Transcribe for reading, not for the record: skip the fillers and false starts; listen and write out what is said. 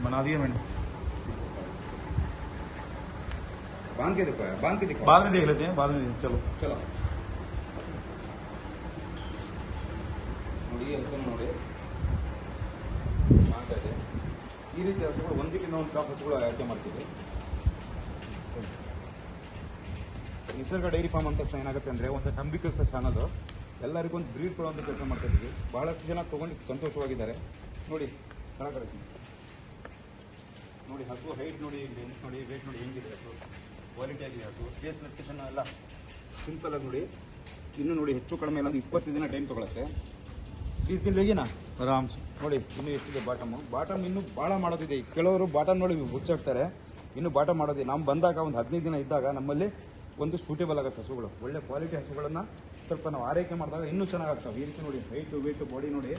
बना दिया मैंने। बांध के देखो, बांध के देखो। बाद में देख लेते हैं, बाद में चलो चलो ನೋಡಿ ಹಸುವನ್ನು ನೋಡಿ ಮಾಡ್ತಾ ಇದೆ ಈ ರೀತಿ ಹಸುಗಳು ಒಂದಕ್ಕಿಂತ ಒಂದು ಕಾಪ್ ಹಸುಗಳು ಆಯ್ಕೆ ಮಾಡ್ತೀವಿ. ನಿಸರ್ಗ ಡೈರಿ ಫಾರ್ಮ್ ಅಂತ ತಕ್ಷಣ ಏನಾಗುತ್ತೆ ಅಂದ್ರೆ ಒಂದು ನಂಬಿಕಸ್ಥ ಚಾನಲ್ ಎಲ್ಲರಿಗೂ ಒಂದು ಬ್ರೀಡ್ ಕೊಡುವಂತ ಕೆಲಸ ಮಾಡ್ತಾ ಇದ್ದೀವಿ. ಬಹಳಷ್ಟು ಜನ ತಗೊಂಡು ಸಂತೋಷವಾಗಿದ್ದಾರೆ. ನೋಡಿ ನೋಡಿ ಹಸು ಹೈಟ್ ನೋಡಿ, ಲೆಂತ್ ನೋಡಿ, ವೇಟ್ ನೋಡಿ ಹೆಂಗಿದೆ ಹಸು, ಕ್ವಾಲಿಟಿ ಆಗಿದೆ ಹಸು. ಫೇಸ್ ಲೊಕೇಶನ್ ಎಲ್ಲ ಸಿಂಪಲ್ ಆಗಿ ನೋಡಿ. ಇನ್ನು ನೋಡಿ ಹೆಚ್ಚು ಕಡಿಮೆ ಎಲ್ಲ 20 ದಿನ ಟೈಮ್ ತಗೊಳುತ್ತೆ. 20 ದಿನ ಬೇಗಿನಾ आराम से ನೋಡಿ. ಇನ್ನು ಎಷ್ಟಿದೆ ಬಾಟಮ್ ಇನ್ನು ಬಹಳ ಮಾಡೋದಿದೆ. ಕೆಲವರು ಬಾಟಮ್ ನೋಡಿ ಹುಚ್ಚಾಡ್ತಾರೆ, ಇನ್ನು ಬಾಟಮ್ ಮಾಡೋದಿದೆ. ನಾವು ಬಂದಾಗ ಒಂದು 15 ದಿನ ಇದ್ದಾಗ ನಮ್ಮಲ್ಲಿ ಒಂದು ಸೂಟೇಬಲ್ ಆಗುತ್ತೆ ಹಸುಗಳು. ಒಳ್ಳೆ ಕ್ವಾಲಿಟಿ ಹಸುಗಳನ್ನ ಸ್ವಲ್ಪ ನಾವು ಆರೈಕೆ ಮಾಡಿದಾಗ ಇನ್ನೂ ಚೆನ್ನಾಗಾಗ್ತವೆ. ಈ ರೀತಿ ನೋಡಿ ಹೈಟ್ ವೇಟ್ ಬಾಡಿ ನೋಡಿ